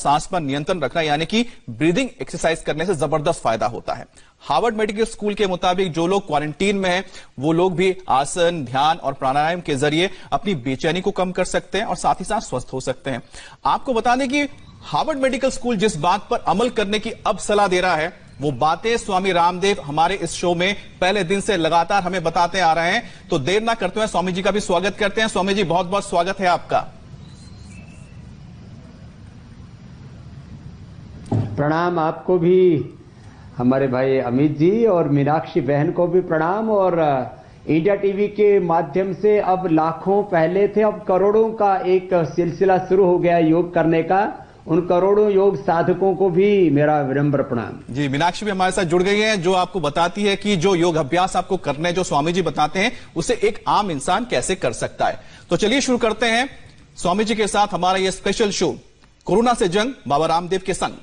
सांस पर नियंत्रण रखना यानी कि ब्रीदिंग एक्सरसाइज करने से जबरदस्त फायदा होता है। हार्वर्ड मेडिकल स्कूल के मुताबिक जो लोग क्वारंटीन में हैं वो लोग भी आसन, ध्यान और प्राणायाम के जरिए अपनी बेचैनी को कम कर सकते हैं और साथ ही साथ स्वस्थ हो सकते हैं। आपको बता दें कि हार्वर्ड मेडिकल स्कूल जिस बात पर अमल करने की अब सलाह दे रहा है वो बातें स्वामी रामदेव हमारे इस शो में पहले दिन से लगातार हमें बताते आ रहे हैं। तो देर ना करते हुए स्वामी जी का भी स्वागत करते हैं। स्वामी जी, बहुत बहुत स्वागत है आपका। प्रणाम आपको भी, हमारे भाई अमित जी, और मीनाक्षी बहन को भी प्रणाम। और इंडिया टीवी के माध्यम से अब लाखों पहले थे, अब करोड़ों का एक सिलसिला शुरू हो गया योग करने का। उन करोड़ों योग साधकों को भी मेरा विनम्र प्रणाम। जी, मीनाक्षी भी हमारे साथ जुड़ गई हैं जो आपको बताती है कि जो योग अभ्यास आपको करने जो स्वामी जी बताते हैं उसे एक आम इंसान कैसे कर सकता है। तो चलिए शुरू करते हैं स्वामी जी के साथ हमारा यह स्पेशल शो, कोरोना से जंग बाबा रामदेव के संग।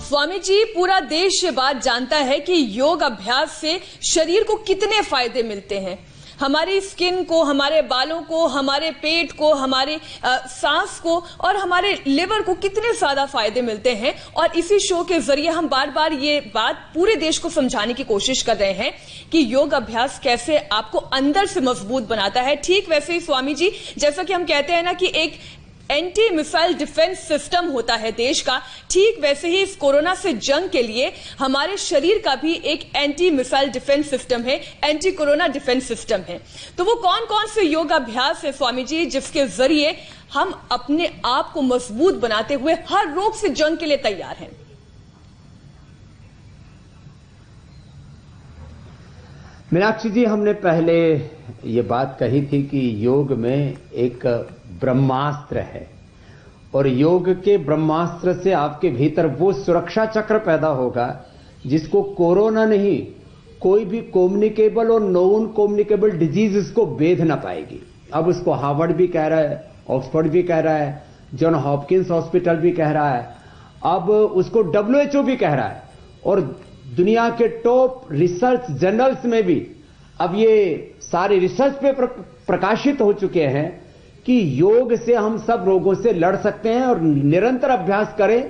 स्वामी जी, पूरा देश ये बात जानता है कि योग अभ्यास से शरीर को कितने फायदे मिलते हैं। हमारी स्किन को, हमारे बालों को, हमारे पेट को, हमारे सांस को और हमारे लिवर को कितने ज्यादा फायदे मिलते हैं। और इसी शो के जरिए हम बार बार ये बात पूरे देश को समझाने की कोशिश कर रहे हैं कि योग अभ्यास कैसे आपको अंदर से मजबूत बनाता है। ठीक वैसे ही स्वामी जी, जैसा कि हम कहते हैं ना कि एक एंटी मिसाइल डिफेंस सिस्टम होता है देश का, ठीक वैसे ही इस कोरोना से जंग के लिए हमारे शरीर का भी एक एंटी मिसाइल डिफेंस सिस्टम है, एंटी कोरोना डिफेंस सिस्टम है। तो वो कौन कौन से योग अभ्यास है स्वामी जी जिसके जरिए हम अपने आप को मजबूत बनाते हुए हर रोग से जंग के लिए तैयार हैं? मीनाक्षी जी, हमने पहले ये बात कही थी कि योग में एक ब्रह्मास्त्र है और योग के ब्रह्मास्त्र से आपके भीतर वो सुरक्षा चक्र पैदा होगा जिसको कोरोना नहीं, कोई भी कम्युनिकेबल और नॉन कम्युनिकेबल डिजीज इसको बेध ना पाएगी। अब उसको हार्वर्ड भी कह रहा है, ऑक्सफोर्ड भी कह रहा है, जॉन हॉपकिंस हॉस्पिटल भी कह रहा है, अब उसको WHO भी कह रहा है और दुनिया के टॉप रिसर्च जर्नल्स में भी अब ये सारे रिसर्च पेपर प्रकाशित हो चुके हैं कि योग से हम सब रोगों से लड़ सकते हैं और निरंतर अभ्यास करें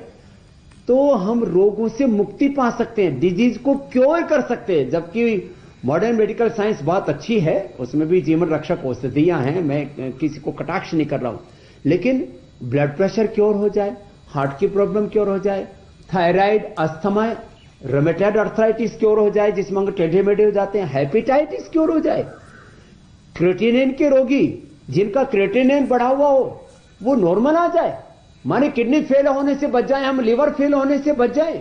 तो हम रोगों से मुक्ति पा सकते हैं, डिजीज को क्योर कर सकते हैं। जबकि मॉडर्न मेडिकल साइंस बहुत अच्छी है, उसमें भी जीवन रक्षक औषधियां हैं, मैं किसी को कटाक्ष नहीं कर रहा हूं, लेकिन ब्लड प्रेशर क्योर हो जाए, हार्ट की प्रॉब्लम क्योर हो जाए, thyroid, asthma, rheumatoid arthritis cure हो जाए जिसमें अंग टेढ़े मेढ़े हो जाते हैं, हेपेटाइटिस क्योर हो जाए, क्रिएटिनिन के रोगी जिनका क्रिएटिनिन बढ़ा हुआ हो वो नॉर्मल आ जाए, माने किडनी फेल होने से बच जाए, हम लिवर फेल होने से बच जाए,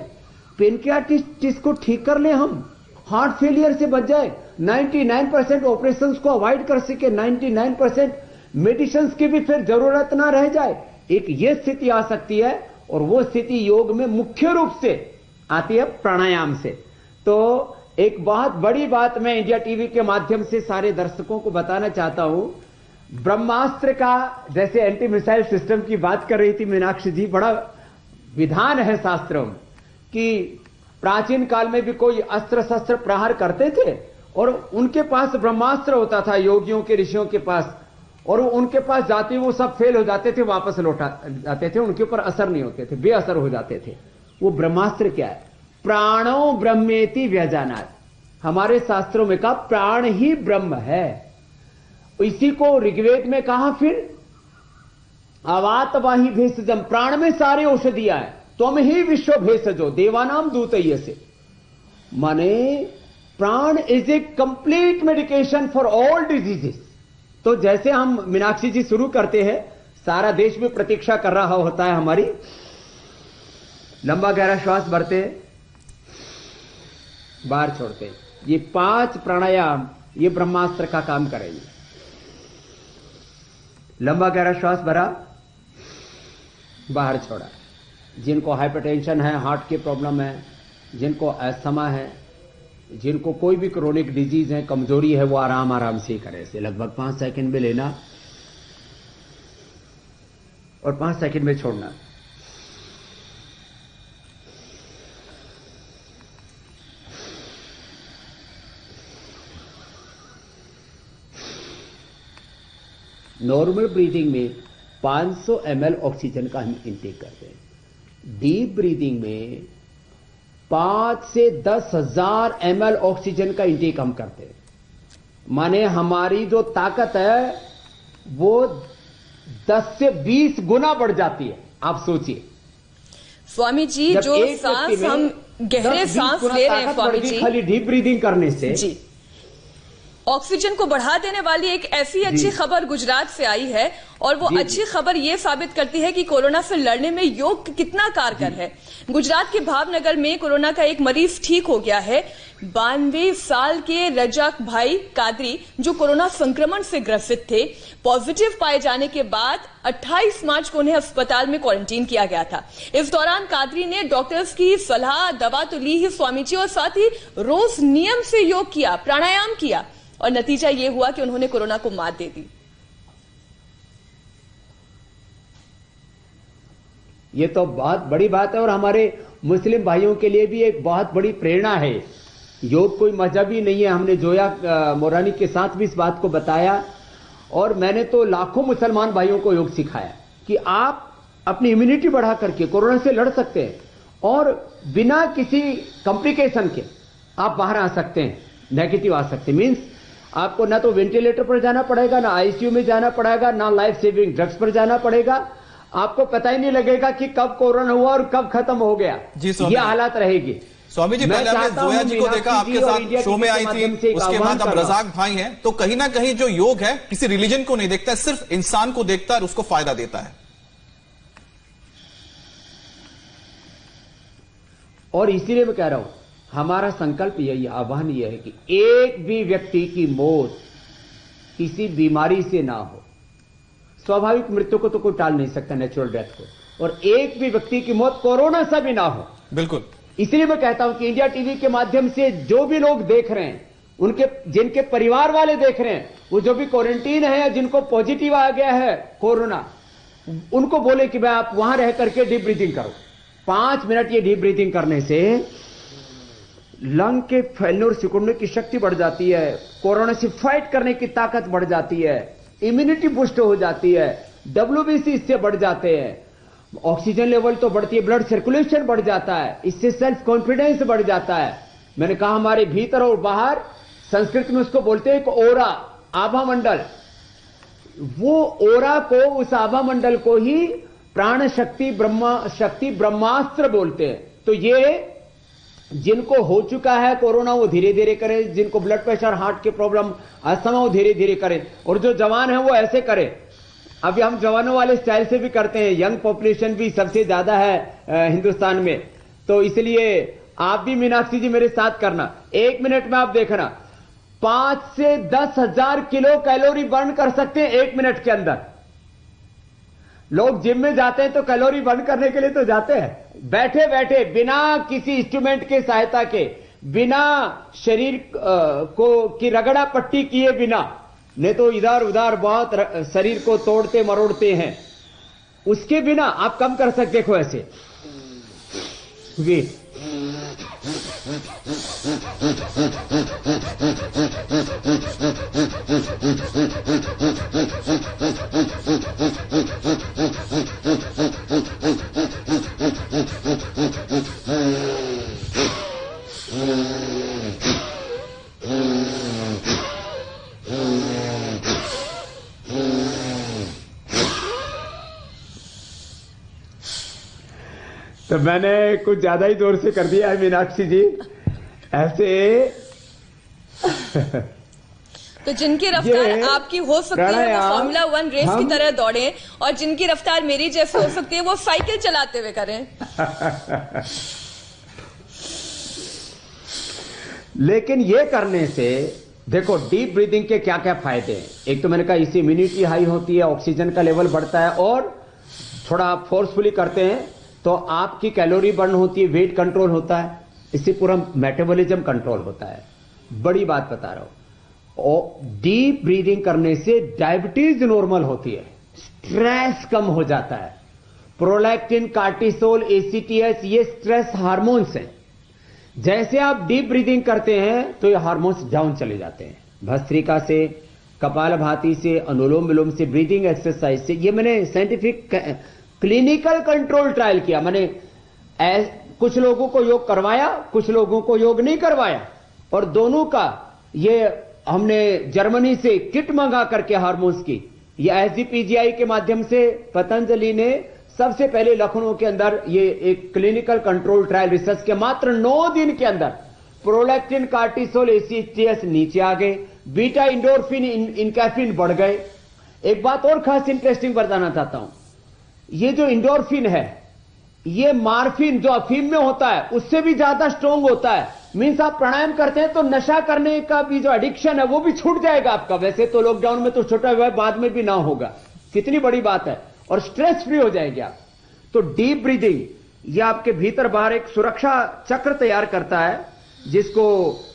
पेनक्रियाटिस को ठीक कर ले, हम हार्ट फेलियर से बच जाए, 99% ऑपरेशंस को अवॉइड कर सके, 99% मेडिसिन की भी फिर जरूरत ना रह जाए। एक ये स्थिति आ सकती है और वो स्थिति योग में मुख्य रूप से आती है प्राणायाम से। तो एक बहुत बड़ी बात मैं इंडिया टीवी के माध्यम से सारे दर्शकों को बताना चाहता हूं। ब्रह्मास्त्र का, जैसे एंटी मिसाइल सिस्टम की बात कर रही थी मीनाक्षी जी, बड़ा विधान है शास्त्रों में कि प्राचीन काल में भी कोई अस्त्र शस्त्र प्रहार करते थे और उनके पास ब्रह्मास्त्र होता था, योगियों के, ऋषियों के पास, और उनके पास जाते वो सब फेल हो जाते थे, वापस लौटा जाते थे, उनके ऊपर असर नहीं होते थे, बेअसर हो जाते थे। वो ब्रह्मास्त्र क्या है? प्राणो ब्रह्मेति व्यजानात्, हमारे शास्त्रों में कहा प्राण ही ब्रह्म है। इसी को ऋग्वेद में कहा फिर अवात वाही भेषजम, प्राण में सारे औषधियां है, तुम ही विश्व भेषजो देवानाम दूतय्य से, माने प्राण is a complete medication for all diseases. तो जैसे हम मीनाक्षी जी शुरू करते हैं, सारा देश भी प्रतीक्षा कर रहा होता है हमारी, लंबा गहरा श्वास भरते हैं, बाहर छोड़ते हैं, ये 5 प्राणायाम ये ब्रह्मास्त्र का काम करेंगे। लंबा गहरा श्वास भरा, बाहर छोड़ा। जिनको हाइपरटेंशन है, हार्ट की प्रॉब्लम है, जिनको अस्थमा है, जिनको कोई भी क्रोनिक डिजीज है, कमजोरी है, वो आराम आराम से ही करें। इसे लगभग 5 सेकंड में लेना और 5 सेकंड में छोड़ना। नॉर्मल ब्रीदिंग में 500 ml ऑक्सीजन का हम इंटेक करते हैं। डीप ब्रीदिंग में 5 से 10,000 ml ऑक्सीजन का इंटेक हम करते हैं। माने हमारी जो ताकत है वो 10 से 20 गुना बढ़ जाती है। आप सोचिए स्वामी जी, जो सांस हम गहरे सांस ले रहे हैं स्वामी जी, खाली डीप ब्रीदिंग करने से जी, ऑक्सीजन को बढ़ा देने वाली एक ऐसी अच्छी खबर गुजरात से आई है और वो अच्छी खबर ये साबित करती है कि कोरोना से लड़ने में योग कितना कारगर है। गुजरात के भावनगर में कोरोना का एक मरीज ठीक हो गया है। 92 साल के रजाक भाई कादरी, जो कोरोना संक्रमण से ग्रसित थे, पॉजिटिव पाए जाने के बाद 28 मार्च को उन्हें अस्पताल में क्वारंटीन किया गया था। इस दौरान कादरी ने डॉक्टर्स की सलाह, दवा तो ली ही स्वामी जी, और साथ ही रोज नियम से योग किया, प्राणायाम किया, और नतीजा यह हुआ कि उन्होंने कोरोना को मात दे दी। ये तो बहुत बड़ी बात है और हमारे मुस्लिम भाइयों के लिए भी एक बहुत बड़ी प्रेरणा है। योग कोई मजहब ही नहीं है। हमने जोया मोरानी के साथ भी इस बात को बताया और मैंने तो लाखों मुसलमान भाइयों को योग सिखाया कि आप अपनी इम्यूनिटी बढ़ा करके कोरोना से लड़ सकते हैं और बिना किसी कॉम्प्लिकेशन के आप बाहर आ सकते हैं, नेगेटिव आ सकते हैं। मीन्स आपको ना तो वेंटिलेटर पर जाना पड़ेगा, ना आईसीयू में जाना पड़ेगा, ना लाइफ सेविंग ड्रग्स पर जाना पड़ेगा। आपको पता ही नहीं लगेगा कि कब कोरोना हुआ और कब खत्म हो गया। ये हालात रहेगी। स्वामी जी, पहले हमने जोया जी को देखा, आपके साथ शो में आई थी, उसके बाद अब रजाक भाई हैं, तो कहीं ना कहीं जो योग है किसी रिलीजन को नहीं देखता, सिर्फ इंसान को देखता है और उसको फायदा देता है। और इसीलिए मैं कह रहा हूं, हमारा संकल्प यही, आह्वान यह है कि एक भी व्यक्ति की मौत किसी बीमारी से ना हो। स्वाभाविक मृत्यु को तो कोई टाल नहीं सकता, नेचुरल डेथ को, और एक भी व्यक्ति की मौत कोरोना से भी ना हो। बिल्कुल। इसलिए मैं कहता हूं कि इंडिया टीवी के माध्यम से जो भी लोग देख रहे हैं, उनके जिनके परिवार वाले देख रहे हैं, वो जो भी क्वारंटीन है या जिनको पॉजिटिव आ गया है कोरोना, उनको बोले कि भाई आप वहां रह करके डीप ब्रीथिंग करो। 5 मिनट ये डीप ब्रीथिंग करने से लंग के फैलने और सिकुड़ने की शक्ति बढ़ जाती है, कोरोना से फाइट करने की ताकत बढ़ जाती है, इम्यूनिटी बूस्ट हो जाती है, WBC इससे बढ़ जाते हैं, ऑक्सीजन लेवल तो बढ़ती है, ब्लड सर्कुलेशन बढ़ जाता है, इससे सेल्फ कॉन्फिडेंस बढ़ जाता है। मैंने कहा हमारे भीतर और बाहर, संस्कृत में उसको बोलते हैं एक ओरा, आभा मंडल। वो ओरा को, उस आभा मंडल को ही प्राण शक्ति ब्रह्मास्त्र बोलते हैं। तो ये जिनको हो चुका है कोरोना वो धीरे धीरे करें, जिनको ब्लड प्रेशर, हार्ट की प्रॉब्लम, अस्थमा, वो धीरे धीरे करें, और जो जवान है वो ऐसे करें। अभी हम जवानों वाले स्टाइल से भी करते हैं, यंग पॉपुलेशन भी सबसे ज्यादा है हिंदुस्तान में, तो इसलिए आप भी मीनाक्षी जी मेरे साथ करना। 1 मिनट में आप देखना 5 से 10,000 किलो कैलोरी बर्न कर सकते हैं 1 मिनट के अंदर। लोग जिम में जाते हैं तो कैलोरी बर्न करने के लिए तो जाते हैं, बैठे बैठे बिना किसी इंस्ट्रूमेंट के सहायता के, बिना शरीर की रगड़ा पट्टी किए बिना, नहीं तो इधर उधर बहुत शरीर को तोड़ते मरोड़ते हैं, उसके बिना आप कम कर सकते। देखो ऐसे तो मैंने कुछ ज्यादा ही जोर से कर दिया है मीनाक्षी जी, ऐसे तो जिनकी रफ्तार आपकी हो सकती है वो फॉर्मूला 1 रेस की तरह दौड़े, और जिनकी रफ्तार मेरी जैसे हो सकती है वो साइकिल चलाते हुए करें। लेकिन ये करने से देखो डीप ब्रीदिंग के क्या क्या फायदे हैं। एक तो मैंने कहा इससे इम्यूनिटी हाई होती है, ऑक्सीजन का लेवल बढ़ता है, और थोड़ा फोर्सफुली करते हैं तो आपकी कैलोरी बर्न होती है, वेट कंट्रोल होता है, इससे पूरा मेटाबॉलिज्म कंट्रोल होता है। बड़ी बात बता रहा हूं। और डीप ब्रीदिंग करने से डायबिटीज नॉर्मल होती है, स्ट्रेस कम हो जाता है, प्रोलैक्टिन, कार्टिसोल, ACTH ये स्ट्रेस हार्मोन्स हैं। जैसे आप डीप ब्रीदिंग करते हैं तो ये हार्मोन्स डाउन चले जाते हैं। भस्त्रिका से कपालभाति से, अनुलोम विलोम से, ब्रीदिंग एक्सरसाइज से, ये मैंने साइंटिफिक क्लिनिकल कंट्रोल ट्रायल किया। मैंने कुछ लोगों को योग करवाया, कुछ लोगों को योग नहीं करवाया, और दोनों का ये हमने जर्मनी से किट मंगा करके हार्मोन्स की, ये एसजीपीजीआई के माध्यम से पतंजलि ने सबसे पहले लखनऊ के अंदर ये एक क्लिनिकल कंट्रोल ट्रायल रिसर्च के मात्र 9 दिन के अंदर प्रोलैक्टिन, कार्टिसोल, एसीटीएस नीचे आ गए, बीटा इंडोर्फिन, इनकैफिन बढ़ गए। एक बात और खास इंटरेस्टिंग बताना चाहता हूं, ये जो इंडोर्फिन है, ये मार्फिन जो अफीम में होता है उससे भी ज्यादा स्ट्रॉन्ग होता है। मीन्स आप प्राणायाम करते हैं तो नशा करने का भी जो एडिक्शन है वो भी छूट जाएगा आपका। वैसे तो लॉकडाउन में तो छूटा हुआ है, बाद में भी ना होगा, कितनी बड़ी बात है, और स्ट्रेस फ्री हो जाएंगे आप। तो डीप ब्रीदिंग ये आपके भीतर बाहर एक सुरक्षा चक्र तैयार करता है, जिसको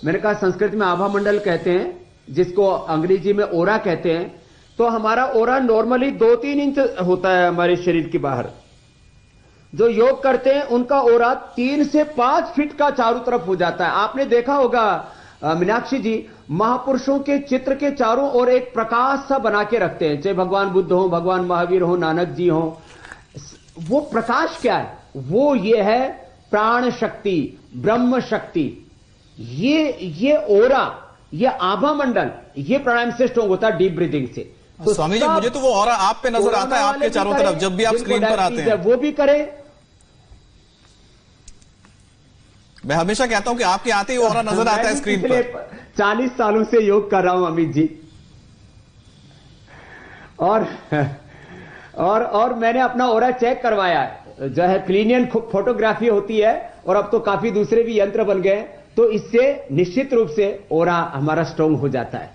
मैंने कहा संस्कृत में आभा मंडल कहते हैं, जिसको अंग्रेजी में ओरा कहते हैं। तो हमारा ओरा नॉर्मली 2-3 इंच होता है हमारे शरीर के बाहर। जो योग करते हैं उनका ओरा 3 से 5 फीट का चारों तरफ हो जाता है। आपने देखा होगा मीनाक्षी जी, महापुरुषों के चित्र के चारों ओर एक प्रकाश सा बना के रखते हैं, चाहे भगवान बुद्ध हो, भगवान महावीर हो, नानक जी हो। वो प्रकाश क्या है? वो ये है प्राण शक्ति, ब्रह्म शक्ति। ये ओरा, ये आभा मंडल, ये प्राणायाम से स्ट्रॉन्ग होता है डीप ब्रीदिंग से। तो स्वामी जी, मुझे तो वो ऑरा आप पे नजर आता है, आपके चारों तरफ, जब भी आप स्क्रीन पर आते हैं वो भी करें। मैं हमेशा कहता हूं कि आपके आते ही ऑरा नजर आता है स्क्रीन पर। 40 सालों से योग कर रहा हूं अमित जी, और मैंने अपना ऑरा चेक करवाया है, जो है क्लिनियन फोटोग्राफी होती है, और अब तो काफी दूसरे भी यंत्र बन गए, तो इससे निश्चित रूप से ऑरा हमारा स्ट्रॉन्ग हो जाता है।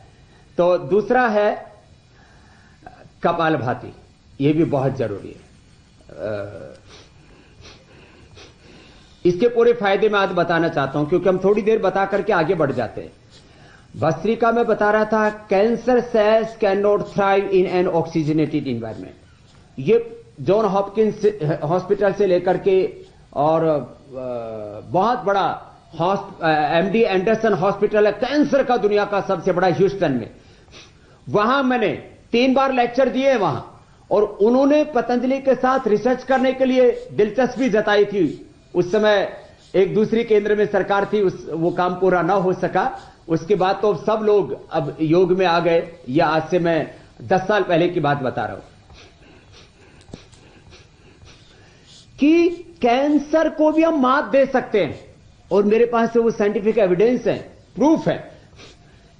तो दूसरा है कपालभाति, यह भी बहुत जरूरी है। इसके पूरे फायदे मैं आज बताना चाहता हूं, क्योंकि हम थोड़ी देर बता करके आगे बढ़ जाते हैं। भस्त्रिका में बता रहा था, cancer cells can not thrive in an oxygenated environment. ये जॉन हॉपकिंस हॉस्पिटल से लेकर के और बहुत बड़ा एमडी एंडरसन हॉस्पिटल है कैंसर का, दुनिया का सबसे बड़ा, ह्यूस्टन में। वहां मैंने 3 बार लेक्चर दिए वहां, और उन्होंने पतंजलि के साथ रिसर्च करने के लिए दिलचस्पी जताई थी। उस समय एक दूसरी केंद्र में सरकार थी, वो काम पूरा ना हो सका। उसके बाद तो सब लोग अब योग में आ गए। यह आज से मैं 10 साल पहले की बात बता रहा हूं कि कैंसर को भी हम मात दे सकते हैं, और मेरे पास से वो साइंटिफिक एविडेंस है, प्रूफ है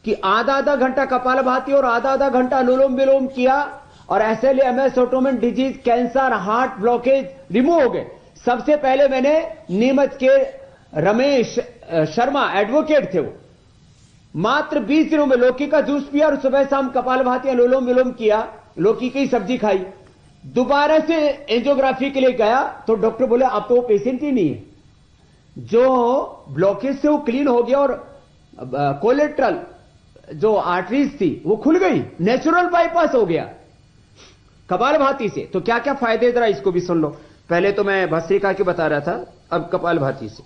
कि आधा घंटा कपालभाति और आधा घंटा अनुलोम विलोम किया, और SLA-MS autoimmune disease, cancer, heart blockage remove हो गए। सबसे पहले मैंने नीमच के रमेश शर्मा एडवोकेट थे, वो मात्र 20 दिनों में लौकी का जूस पिया और सुबह शाम कपालभाति अनुलोम विलोम किया, लौकी की सब्जी खाई। दोबारा से एंजियोग्राफी के लिए गया तो डॉक्टर बोले अब तो वो पेशेंट ही नहीं है, जो ब्लॉकेज से वो क्लीन हो गया, और कोलेट्रल जो आर्टरीज थी वो खुल गई, नेचुरल बाईपास हो गया कपालभाति से। तो क्या क्या फायदे, जरा इसको भी सुन लो। पहले तो मैं भस्त्रिका की बता रहा था, अब कपालभाति से।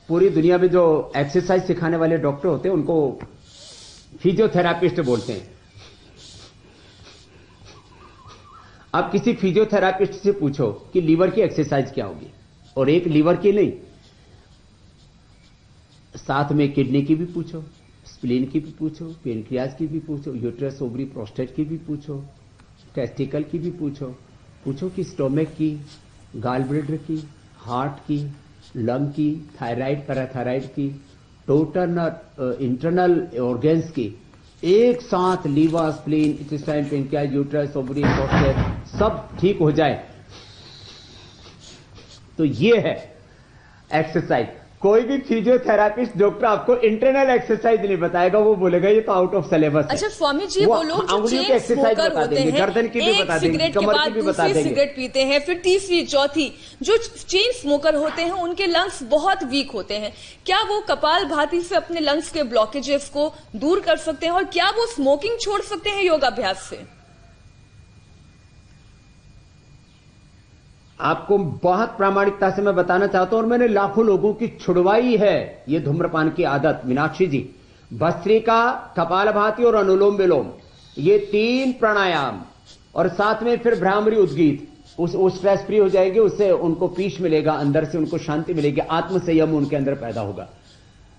पूरी दुनिया में जो एक्सरसाइज सिखाने वाले डॉक्टर होते हैं उनको फिजियोथेरापिस्ट बोलते हैं। आप किसी फिजियोथेरापिस्ट से पूछो कि लीवर की एक्सरसाइज क्या होगी, और एक लीवर की नहीं, साथ में किडनी की भी पूछो, स्प्लीन की भी पूछो, पेनक्रियाज की भी पूछो, यूट्रस, ओवरी, प्रोस्टेट की भी पूछो, टेस्टिकल की भी पूछो कि स्टोमक की, गाल ब्लैडर की, हार्ट की, लंग की, थायराइड, पैराथायराइड की, टोटल इंटरनल ऑर्गन्स की, एक साथ liver, spleen, intestine, pancreas, uterus, ovary, prostate सब ठीक हो जाए। तो ये है एक्सरसाइज। कोई भी फिजियोथेरापिस्ट डॉक्टर आपको इंटरनल एक्सरसाइज नहीं बताएगा, वो बोलेगा ये तो आउट ऑफ सिलेबस है। अच्छा स्वामी जी, वो लोग जो चेन स्मोकर होते हैं, गर्दन की भी बता देंगे, कमर की भी बता देंगे, सिगरेट पीते हैं, फिर तीसरी चौथी, जो चेन स्मोकर होते हैं उनके लंग्स बहुत वीक होते हैं, क्या वो कपालभाति से अपने लंग्स के ब्लॉकेजेस को दूर कर सकते हैं, और क्या वो स्मोकिंग छोड़ सकते हैं योगाभ्यास से? आपको बहुत प्रामाणिकता से मैं बताना चाहता हूं, और मैंने लाखों लोगों की छुड़वाई है ये धूम्रपान की आदत। मीनाक्षी जी, भस्त्रिका, कपालभाति और अनुलोम विलोम, ये 3 प्राणायाम, और साथ में फिर भ्रामरी उद्गीत, वो स्ट्रेस फ्री हो जाएंगे, उससे उनको पीस मिलेगा, अंदर से उनको शांति मिलेगी, आत्म संयम उनके अंदर पैदा होगा।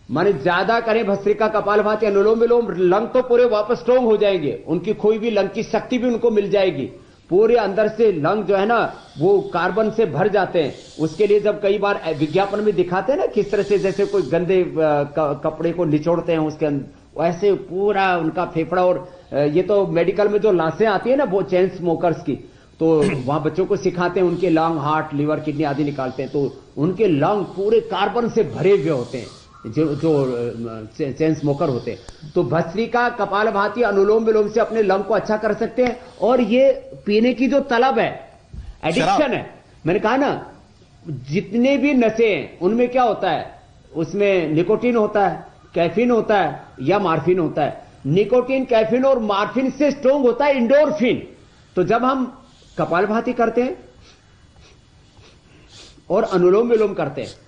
माने ज्यादा करें भस्त्रिका, कपालभाति, अनुलोम विलोम, लंग तो पूरे वापस स्ट्रोंग हो जाएंगे, उनकी खोई भी लंग की शक्ति भी उनको मिल जाएगी, पूरे अंदर से लंग जो है ना वो कार्बन से भर जाते हैं। उसके लिए जब कई बार विज्ञापन में दिखाते हैं ना किस तरह से जैसे कोई गंदे कपड़े को निचोड़ते हैं उसके अंदर, वैसे पूरा उनका फेफड़ा, और ये तो मेडिकल में जो लाशें आती है ना वो चेन स्मोकर्स की, तो वहां बच्चों को सिखाते हैं, उनके लंग, हार्ट, लिवर, किडनी आदि निकालते हैं, तो उनके लंग पूरे कार्बन से भरे हुए होते हैं जो चेन स्मोकर होते हैं। तो भस्त्रिका, कपालभाति, अनुलोम विलोम से अपने लंग को अच्छा कर सकते हैं। और ये पीने की जो तलब है, एडिक्शन है, मैंने कहा ना जितने भी नशे हैं उनमें क्या होता है, उसमें निकोटीन होता है, कैफीन होता है या मार्फिन होता है। निकोटीन, कैफीन और मार्फिन से स्ट्रोंग होता है इंडोर्फिन। तो जब हम कपालभाति करते हैं और अनुलोम विलोम करते हैं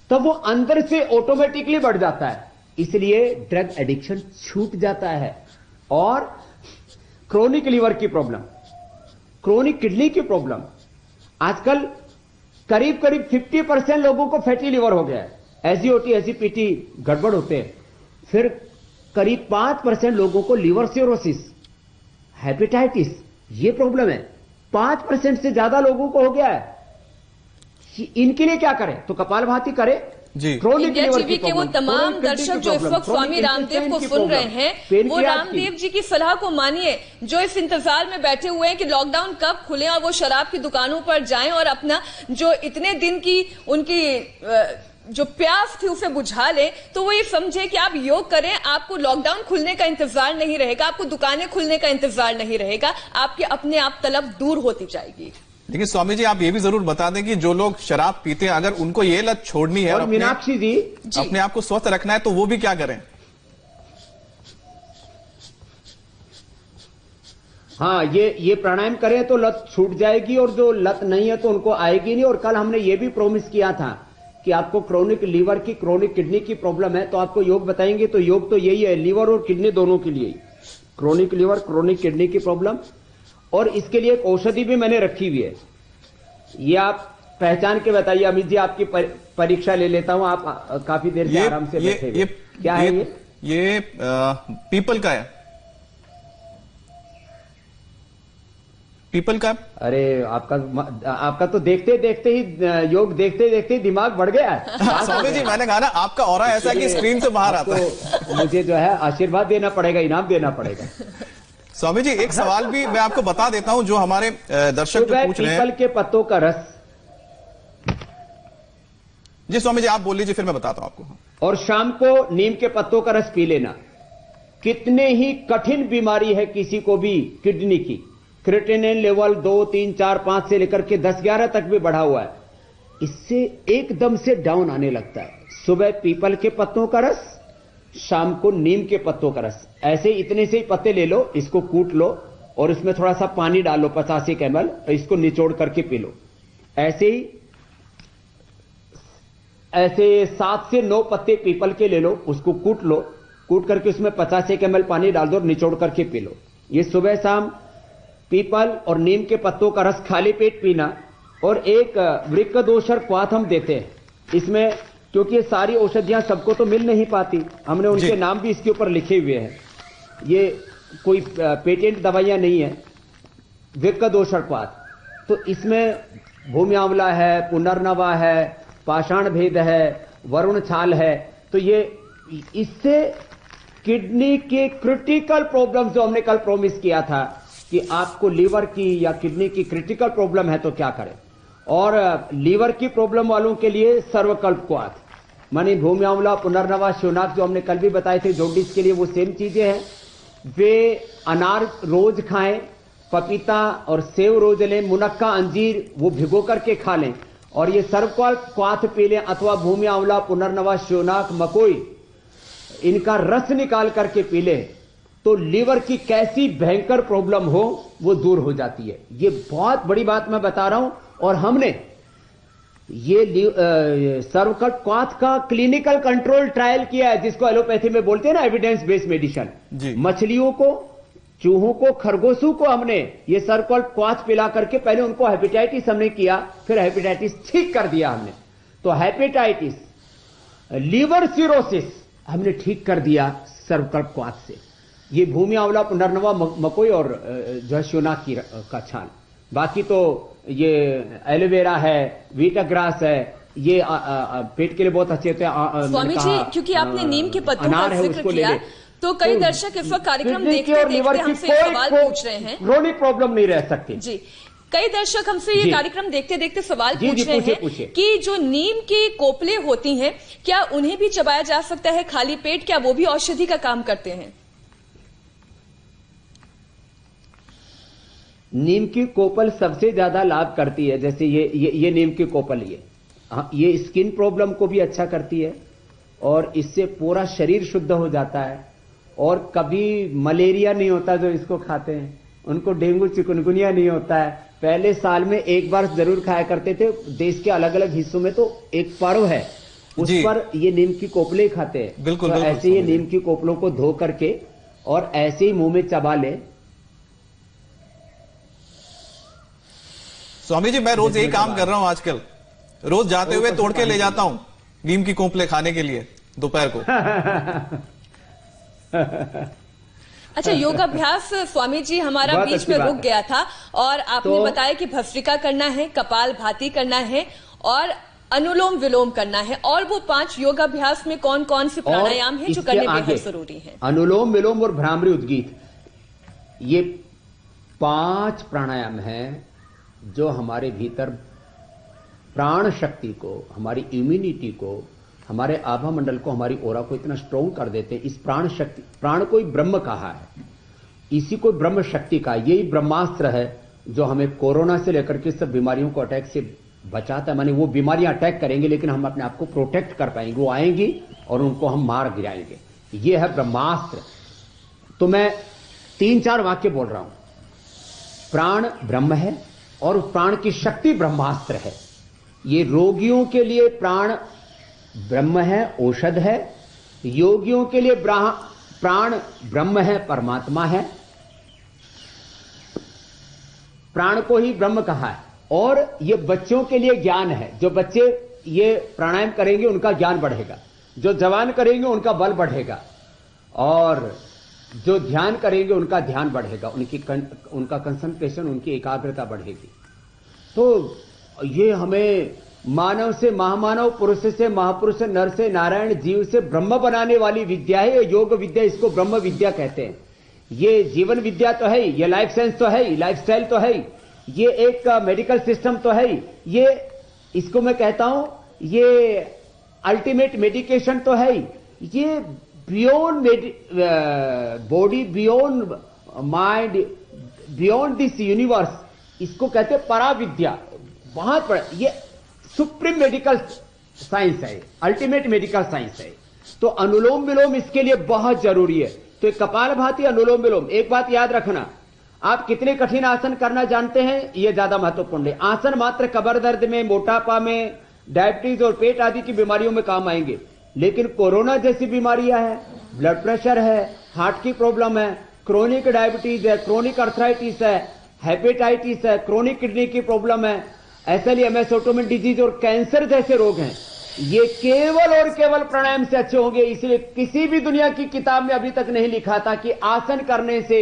तब वो अंदर से ऑटोमेटिकली बढ़ जाता है, इसलिए ड्रग एडिक्शन छूट जाता है। और क्रोनिक लीवर की प्रॉब्लम, क्रोनिक किडनी की प्रॉब्लम, आजकल करीब 50% लोगों को फैटी लीवर हो गया है, एसजीओटी, एसजीपीटी गड़बड़ होते हैं। फिर करीब 5% लोगों को लीवर सिरोसिस, हेपेटाइटिस, ये प्रॉब्लम है, 5% से ज्यादा लोगों को हो गया है। इनके लिए क्या करें? तो कपालभाति करें। इंडिया टीवी के वो तमाम दर्शक जो इस वक्त स्वामी रामदेव को सुन रहे हैं, वो रामदेव जी की सलाह को मानिए, जो इस इंतजार में बैठे हुए हैं कि लॉकडाउन कब खुले और वो शराब की दुकानों पर जाएं और अपना जो इतने दिन की उनकी जो प्यास थी उसे बुझा ले। तो वो ये समझे कि आप योग करें, आपको लॉकडाउन खुलने का इंतजार नहीं रहेगा, आपको दुकानें खुलने का इंतजार नहीं रहेगा, आपके अपने आप तलब दूर होती जाएगी। लेकिन स्वामी जी आप ये भी जरूर बता दें कि जो लोग शराब पीते हैं अगर उनको ये लत छोड़नी है और मीनाक्षी जी अपने आप को स्वस्थ रखना है तो वो भी क्या करें? हाँ, ये प्राणायाम करें तो लत छूट जाएगी, और जो लत नहीं है तो उनको आएगी नहीं। और कल हमने ये भी प्रॉमिस किया था कि आपको क्रोनिक लीवर की, क्रोनिक किडनी की प्रॉब्लम है तो आपको योग बताएंगे। तो योग तो यही है, लीवर और किडनी दोनों के लिए, क्रोनिक लीवर, क्रोनिक किडनी की प्रॉब्लम। और इसके लिए एक औषधि भी मैंने रखी हुई है, ये आप पहचान के बताइए। अमित जी आपकी परीक्षा ले लेता हूं, आप काफी देर से आराम से बैठे हुए। क्या है ये पीपल का है, पीपल का। अरे आपका तो देखते देखते ही योग देखते देखते ही दिमाग बढ़ गया है। स्वामी जी मैंने कहा ना आपका ऑरा ऐसा कि स्क्रीन से बाहर आता है। मुझे जो है आशीर्वाद देना पड़ेगा, इनाम देना पड़ेगा। स्वामी जी एक सवाल भी मैं आपको बता देता हूं जो हमारे दर्शक जो पूछ रहे हैं। पीपल के पत्तों का रस। जी स्वामी जी आप बोल लीजिए फिर मैं बताता हूं आपको। और शाम को नीम के पत्तों का रस पी लेना। कितने ही कठिन बीमारी है किसी को भी किडनी की, क्रिएटिनिन लेवल 2, 3, 4, 5 से लेकर के 10, 11 तक भी बढ़ा हुआ है, इससे एकदम से डाउन आने लगता है। सुबह पीपल के पत्तों का रस, शाम को नीम के पत्तों का रस, ऐसे इतने से ही पत्ते ले लो, इसको कूट लो और इसमें थोड़ा सा पानी डाल लो 50 ml, इसको निचोड़ करके पी लो। ऐसे 7 से 9 पत्ते पीपल के ले लो, उसको कूट लो, कूट करके उसमें 50 ml पानी डाल दो और निचोड़ करके पी लो। ये सुबह शाम पीपल और नीम के पत्तों का रस खाली पेट पीना। और एक वृक्कदोषर क्वाथ हम देते हैं इसमें, क्योंकि ये सारी औषधियां सबको तो मिल नहीं पाती, हमने उनके नाम भी इसके ऊपर लिखे हुए हैं। ये कोई पेटेंट दवाइयां नहीं है, वृक्कदोषर क्वाथ। तो इसमें भूमि आंवला है, पुनर्नवा है, पाषाण भेद है, वरुण छाल है। तो ये इससे किडनी के क्रिटिकल प्रॉब्लम जो हमने कल प्रॉमिस किया था कि आपको लीवर की या किडनी की क्रिटिकल प्रॉब्लम है तो क्या करें। और लीवर की प्रॉब्लम वालों के लिए सर्वकल्प क्वाथ, मानी भूमि आंवला, पुनर्नवा, शिवनाथ जो हमने कल भी बताए थे जॉन्डिस के लिए, वो सेम चीजें हैं। वे अनार रोज खाएं, पपीता और सेव रोज लें, मुनक्का, अंजीर वो भिगो करके खा लें, और ये सर्वकल्प क्वाथ पी लें, अथवा भूमि आंवला, पुनर्नवा, शिवनाथ, मकोई, इनका रस निकाल करके पी लें, तो लीवर की कैसी भयंकर प्रॉब्लम हो वो दूर हो जाती है। ये बहुत बड़ी बात मैं बता रहा हूं। और हमने ये सर्वकल्प क्वाथ का क्लिनिकल कंट्रोल ट्रायल किया है, जिसको एलोपैथी में बोलते हैं ना एविडेंस बेस्ड मेडिसिन। मछलियों को, चूहों को, खरगोशों को हमने ये सर्वकल्प क्वाथ पिला करके पहले उनको हेपेटाइटिस हमने किया, फिर हेपेटाइटिस ठीक कर दिया हमने। तो हेपेटाइटिस, लीवर सिरोसिस हमने ठीक कर दिया सर्वकल्प क्वाथ से। ये भूमि आंवला, पुनर्नवा, मकोई और जो है शोना का छाल। बाकी तो ये एलोवेरा है, वीटाग्रास है, ये पेट के लिए बहुत अच्छे होते हैं। स्वामी जी, क्योंकि आपने नीम के पत्तों का जिक्र किया, तो कई दर्शक इस वक्त कार्यक्रम देखते देखते हमसे सवाल पूछ रहे हैं। क्रोनिक प्रॉब्लम नहीं रह सकती जी। कई दर्शक हमसे ये कार्यक्रम देखते देखते सवाल पूछ रहे हैं कि जो नीम की कोपले होती हैं, क्या उन्हें भी चबाया जा सकता है खाली पेट? क्या वो भी औषधि का काम करते हैं? नीम की कोपल सबसे ज्यादा लाभ करती है। जैसे ये नीम की कोपल, ये स्किन प्रॉब्लम को भी अच्छा करती है और इससे पूरा शरीर शुद्ध हो जाता है। और कभी मलेरिया नहीं होता जो इसको खाते हैं, उनको डेंगू चिकनगुनिया नहीं होता है। पहले साल में एक बार जरूर खाया करते थे। देश के अलग अलग हिस्सों में तो एक पर्व है, उस पर ये नीम की कोपले खाते हैं। बिल्कुल, तो ऐसे ये नीम की कोपलों को धो करके और ऐसे ही मुंह में चबा ले। स्वामी जी, मैं रोज यही काम कर रहा हूं आजकल। रोज जाते हुए तोड़ के ले जाता हूं नीम की कोपले खाने के लिए दोपहर को। अच्छा, योगाभ्यास स्वामी जी हमारा बीच में रुक गया था और आपने बताया कि भस्त्रिका करना है, कपाल भाती करना है और अनुलोम विलोम करना है। और वो 5 योगाभ्यास में कौन कौन से प्राणायाम है जो करने बेहद जरूरी है? अनुलोम विलोम और भ्रामरी उद्गीत, ये 5 प्राणायाम हैं जो हमारे भीतर प्राण शक्ति को, हमारी इम्यूनिटी को, हमारे आभा मंडल को, हमारी ओरा को इतना स्ट्रॉन्ग कर देते हैं। इस प्राण शक्ति, प्राण को ही ब्रह्म कहा है, इसी को ब्रह्म शक्ति का, यही ब्रह्मास्त्र है जो हमें कोरोना से लेकर के सब बीमारियों को अटैक से बचाता है। माने वो बीमारियां अटैक करेंगे लेकिन हम अपने आप को प्रोटेक्ट कर पाएंगे। वो आएंगी और उनको हम मार गिराएंगे। ये है ब्रह्मास्त्र। तो मैं 3-4 वाक्य बोल रहा हूं। प्राण ब्रह्म है और उस प्राण की शक्ति ब्रह्मास्त्र है। ये रोगियों के लिए प्राण ब्रह्म है, औषध है। योगियों के लिए प्राण ब्रह्म है, परमात्मा है। प्राण को ही ब्रह्म कहा है। और ये बच्चों के लिए ज्ञान है। जो बच्चे ये प्राणायाम करेंगे उनका ज्ञान बढ़ेगा, जो जवान करेंगे उनका बल बढ़ेगा, और जो ध्यान करेंगे उनका ध्यान बढ़ेगा, उनका कंसंट्रेशन, उनकी एकाग्रता बढ़ेगी। तो ये हमें मानव से महामानव, पुरुष से महापुरुष, नर से नारायण, जीव से ब्रह्म बनाने वाली विद्या है ये योग विद्या। इसको ब्रह्म विद्या कहते हैं। ये जीवन विद्या तो है, ये लाइफ साइंस तो है, लाइफस्टाइल तो है, ये एक मेडिकल सिस्टम तो है, ये इसको मैं कहता हूं ये अल्टीमेट मेडिकेशन तो है, ये beyond body, beyond mind, beyond this universe, इसको कहते हैं पराविद्या। बहुत बड़ा ये सुप्रीम मेडिकल साइंस है, अल्टीमेट मेडिकल साइंस है। तो अनुलोम विलोम इसके लिए बहुत जरूरी है। तो कपाल भाती, अनुलोम विलोम। एक बात याद रखना, आप कितने कठिन आसन करना जानते हैं ये ज्यादा महत्वपूर्ण है। आसन मात्र कमर दर्द में, मोटापा में, डायबिटीज और पेट आदि की बीमारियों में काम आएंगे, लेकिन कोरोना जैसी बीमारियां हैं, ब्लड प्रेशर है, हार्ट की प्रॉब्लम है, क्रोनिक डायबिटीज है, क्रोनिक अर्थराइटिस है, हेपेटाइटिस है, क्रोनिक किडनी की प्रॉब्लम है, एसएलईएमएस, ऑटोइम्यून डिजीज और कैंसर जैसे रोग हैं, ये केवल और केवल प्राणायाम से अच्छे होंगे। इसलिए किसी भी दुनिया की किताब में अभी तक नहीं लिखा था कि आसन करने से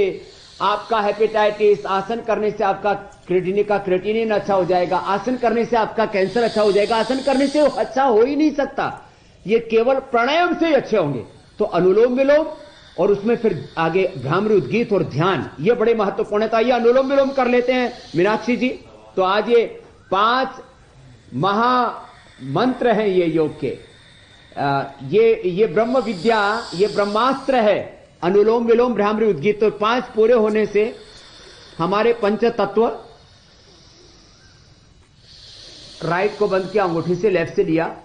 आपका हेपेटाइटिस, आसन करने से आपका क्रेटिनिन अच्छा हो जाएगा, आसन करने से आपका कैंसर अच्छा हो जाएगा। आसन करने से अच्छा हो ही नहीं सकता, ये केवल प्राणायाम से ही अच्छे होंगे। तो अनुलोम विलोम और उसमें फिर आगे भ्रामरी उद्गीत और ध्यान, ये बड़े महत्वपूर्ण है। तो आइए अनुलोम विलोम कर लेते हैं मीनाक्षी जी। तो आज ये 5 महामंत्र हैं ये योग के। ये ब्रह्म विद्या, ये ब्रह्मास्त्र है, अनुलोम विलोम भ्रामरी उद्गीत। तो 5 पूरे होने से हमारे पंच तत्व, राइट को बंद किया, अंगूठी से लेफ्ट से लिया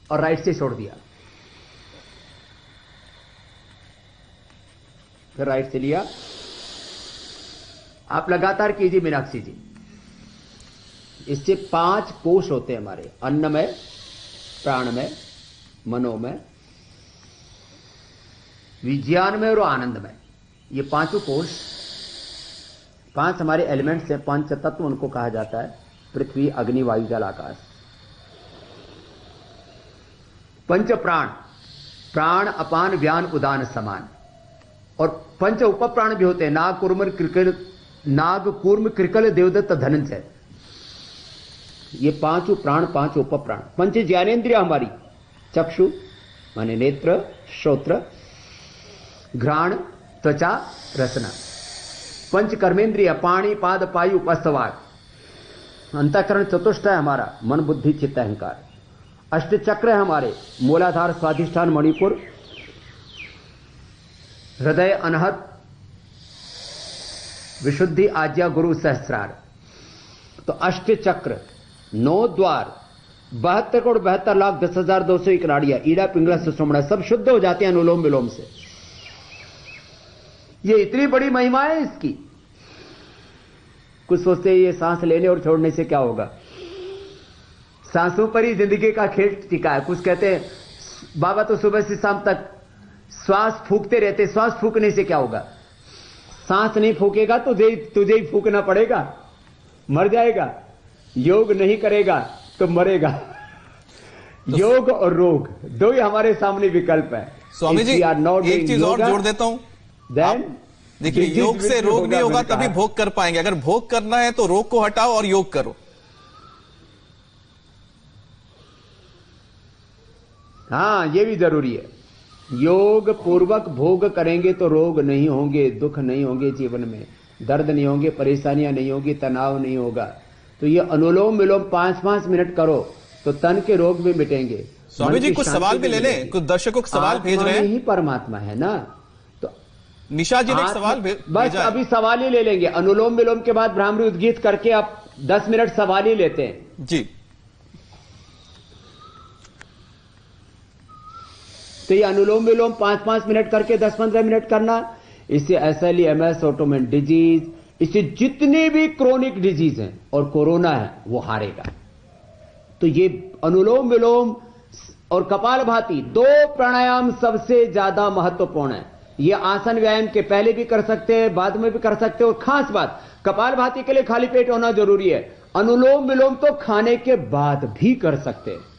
और राइट से छोड़ दिया, फिर राइट से लिया। आप लगातार कीजिए मीनाक्षी जी। इससे 5 कोश होते हैं हमारे, अन्नमय, प्राणमय, मनोमय, विज्ञानमय और आनंदमय। ये 5 कोश, 5 हमारे एलिमेंट्स हैं, 5 तत्व उनको कहा जाता है, पृथ्वी, अग्नि, वायु, जल, आकाश। 5 प्राण, प्राण, अपान, व्यान, उदान, समान। और 5 उपप्राण भी होते हैं, नाग, कूर्म, कृकल, देवदत्त, धनंजय। ये 5 प्राण, 5 उपप्राण। 5 ज्ञानेंद्रिय हमारी, चक्षु माने नेत्र, श्रोत्र, घ्राण, त्वचा, रसना। 5 कर्मेंद्रिय, पाणी, पाद, पायु, उपस्थवार। अंतःकरण चतुष्ट है हमारा, मन, बुद्धि, चित्त, अहंकार। 8 चक्र है हमारे, मूलाधार, स्वाधिष्ठान, मणिपुर, हृदय, अनहत, विशुद्धि, आज्ञा, गुरु, सहस्रार। तो 8 चक्र, 9 द्वार, 72 करोड़ 72 लाख 10,201 नाड़ियां, ईड़ा, पिंगला, सुषुम्ना, सब शुद्ध हो जाते हैं अनुलोम विलोम से। ये इतनी बड़ी महिमा है इसकी। कुछ सोचते हैं ये सांस लेने और छोड़ने से क्या होगा, सांसों पर ही जिंदगी का खेल टिका है। कुछ कहते हैं बाबा तो सुबह से शाम तक श्वास फूकते रहते, श्वास फूकने से क्या होगा, सांस नहीं फूकेगा तो तुझे ही फूकना पड़ेगा, मर जाएगा। योग नहीं करेगा तो मरेगा। योग और रोग दो ही हमारे सामने विकल्प है। स्वामी जी एक चीज और जोड़ देता हूं, देखिए योग से रोग नहीं होगा तभी भोग कर पाएंगे। अगर भोग करना है तो रोग को हटाओ और योग करो। हाँ, ये भी जरूरी है। योग पूर्वक भोग करेंगे तो रोग नहीं होंगे, दुख नहीं होंगे, जीवन में दर्द नहीं होंगे, परेशानियां नहीं होगी, तनाव नहीं होगा। तो ये अनुलोम विलोम 5-5 मिनट करो तो तन के रोग भी मिटेंगे। स्वामी जी कुछ सवाल भी ले लें, कुछ दर्शकों को सवाल भेज रहे हैं। ही परमात्मा है ना, तो निशा जी ने एक सवाल बस अभी सवाल ही ले लेंगे। अनुलोम विलोम के बाद भ्रामरी उद्गीत करके आप 10 मिनट सवाल ही लेते हैं जी। तो ये अनुलोम विलोम 5-5 मिनट करके 10-15 मिनट करना, इससे SLE, MS, ऑटोमेन डिजीज, इससे जितने भी क्रोनिक डिजीज हैं और कोरोना है वो हारेगा। तो ये अनुलोम विलोम और कपालभाति 2 प्राणायाम सबसे ज्यादा महत्वपूर्ण है। ये आसन व्यायाम के पहले भी कर सकते हैं, बाद में भी कर सकते हैं। और खास बात, कपालभाति के लिए खाली पेट होना जरूरी है। अनुलोम विलोम तो खाने के बाद भी कर सकते हैं।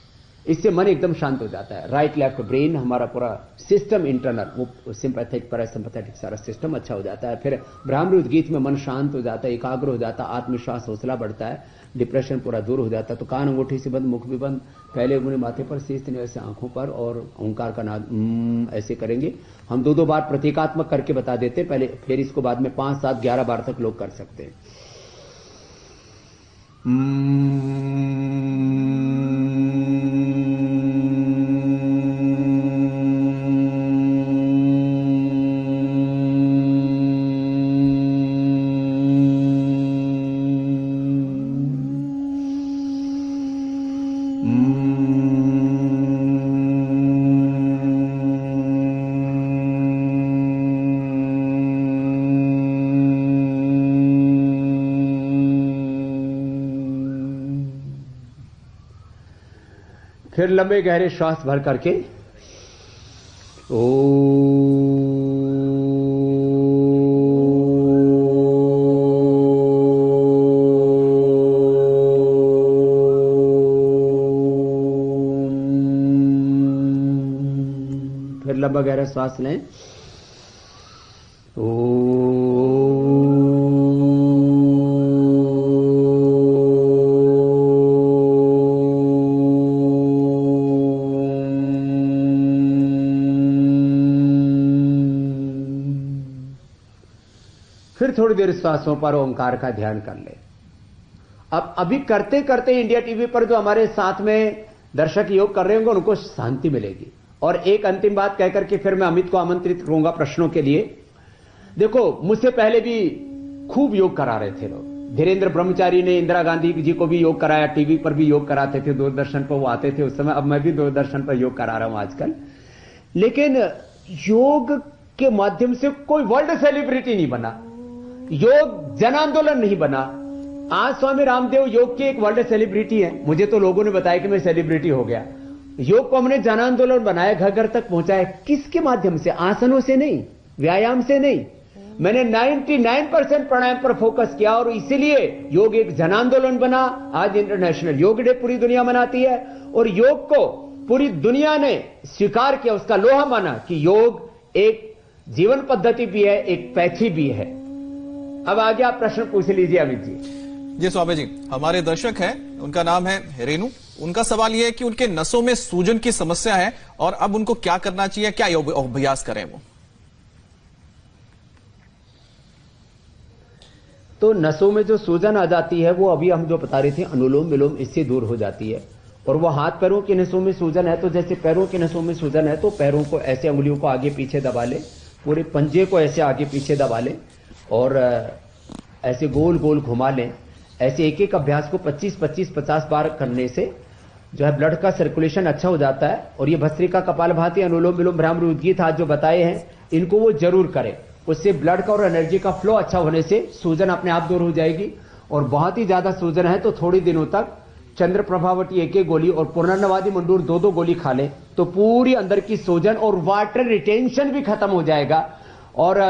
इससे मन एकदम शांत हो जाता है। राइट लेफ्ट ब्रेन, हमारा पूरा सिस्टम इंटरनल, वो सिंपैथेटिक पैरासिम्पैथेटिक सारा सिस्टम अच्छा हो जाता है। फिर भ्रामरी उद्गीत में मन शांत हो जाता है, एकाग्र हो जाता है, आत्मविश्वास, हौसला बढ़ता है, डिप्रेशन पूरा दूर हो जाता है। तो कान अंगूठी से बंद, मुख भी बंद, पहले उंगली माथे पर, शीश ऐसे आंखों पर, और ओंकार का नाद ऐसे करेंगे। हम 2-2 बार प्रतीकात्मक करके बता देते पहले, फिर इसको बाद में 5, 7, 11 बार तक लोग कर सकते हैं। फिर लंबे गहरे श्वास भर करके फिर लंबा गहरा श्वास लें। फिर थोड़ी देर श्वासों पर ओंकार का ध्यान कर ले। अब अभी करते करते इंडिया टीवी पर जो हमारे साथ में दर्शक योग कर रहे होंगे उनको शांति मिलेगी। और एक अंतिम बात कहकर के फिर मैं अमित को आमंत्रित करूंगा प्रश्नों के लिए। देखो, मुझसे पहले भी खूब योग करा रहे थे लोग। धीरेन्द्र ब्रह्मचारी ने इंदिरा गांधी जी को भी योग कराया, टीवी पर भी योग कराते थे, दूरदर्शन पर वो आते थे उस समय। अब मैं भी दूरदर्शन पर योग करा रहा हूं आजकल। लेकिन योग के माध्यम से कोई वर्ल्ड सेलिब्रिटी नहीं बना, योग जन आंदोलन नहीं बना, आज स्वामी रामदेव योग के एक वर्ल्ड सेलिब्रिटी है। मुझे तो लोगों ने बताया कि मैं सेलिब्रिटी हो गया। योग को हमने जन आंदोलन बनाया, घर घर तक पहुंचाया। किसके माध्यम से? आसनों से नहीं, व्यायाम से नहीं। मैंने 99% प्राणायाम पर फोकस किया और इसीलिए योग एक जन आंदोलन बना। आज इंटरनेशनल योग डे पूरी दुनिया मनाती है और योग को पूरी दुनिया ने स्वीकार किया, उसका लोहा माना कि योग एक जीवन पद्धति भी है, एक पैथी भी है। अब आगे आप प्रश्न पूछ लीजिए अमित जी। जी स्वामी जी, हमारे दर्शक हैं, उनका नाम है रेनू। उनका सवाल यह है कि उनके नसों में सूजन की समस्या है और अब उनको क्या करना चाहिए, क्या अभ्यास करें वो? तो नसों में जो सूजन आ जाती है वो अभी हम जो बता रहे थे अनुलोम विलोम, इससे दूर हो जाती है। और वो हाथ पैरों की नसों में सूजन है तो जैसे पैरों की नसों में सूजन है तो पैरों को ऐसे उंगलियों को आगे पीछे दबा ले, पूरे पंजे को ऐसे आगे पीछे दबा ले और ऐसे गोल गोल घुमा लें। ऐसे एक एक अभ्यास को 25-50 बार करने से जो है ब्लड का सर्कुलेशन अच्छा हो जाता है। और ये भस्त्रिका, कपालभाति, अनुलोम विलोम, भ्रामरी, उद्गीत आज जो बताए हैं इनको वो जरूर करें। उससे ब्लड का और एनर्जी का फ्लो अच्छा होने से सूजन अपने आप दूर हो जाएगी। और बहुत ही ज्यादा सूजन है तो थोड़ी दिनों तक चंद्र प्रभावटी एक गोली और पुनर्नवादी मंडूर 2 गोली खा लें तो पूरी अंदर की सूजन और वाटर रिटेंशन भी खत्म हो जाएगा। और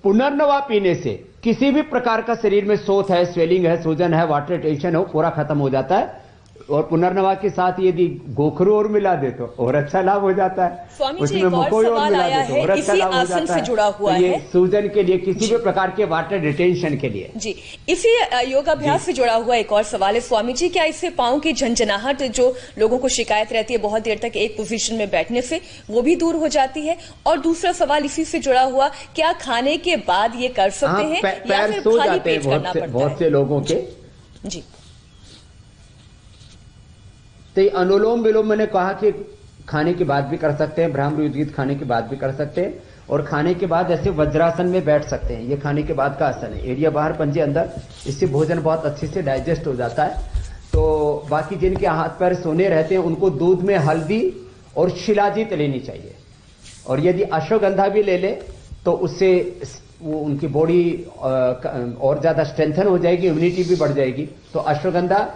पुनर्नवा पीने से किसी भी प्रकार का शरीर में सोथ है, स्वेलिंग है, सूजन है, वाटर रिटेंशन है, पूरा खत्म हो जाता है। और पुनर्नवा के साथ यदि गोखरू और मिला दे तो और अच्छा लाभ हो जाता है। स्वामी जी, एक और सवाल आया है इसी आसन से जुड़ा हुआ है, सूजन के लिए, किसी भी प्रकार के वाटर रिटेंशन के लिए। जी, इसी योगाभ्यास से जुड़ा हुआ एक और सवाल है स्वामी जी, क्या इससे पांव की झंझनाहट जो लोगों को शिकायत रहती है बहुत देर तक एक पोजीशन में बैठने से, वो भी दूर हो जाती है? और दूसरा सवाल इसी से जुड़ा हुआ, क्या खाने के बाद ये कर सकते हैं या फिर खाली पेट करना पड़ता है? बहुत से लोगों के जी, तो अनुलोम विलोम मैंने कहा कि खाने के बाद भी कर सकते हैं, भ्रामरी उद्गीत खाने के बाद भी कर सकते हैं। और खाने के बाद ऐसे वज्रासन में बैठ सकते हैं। ये खाने के बाद का आसन है, एरिया बाहर पंजे अंदर, इससे भोजन बहुत अच्छे से डाइजेस्ट हो जाता है। तो बाकी जिनके हाथ पैर सोने रहते हैं उनको दूध में हल्दी और शिलाजीत लेनी चाहिए। और यदि अश्वगंधा भी ले ले तो उससे वो उनकी बॉडी और ज्यादा स्ट्रेंथन हो जाएगी, इम्यूनिटी भी बढ़ जाएगी। तो अश्वगंधा,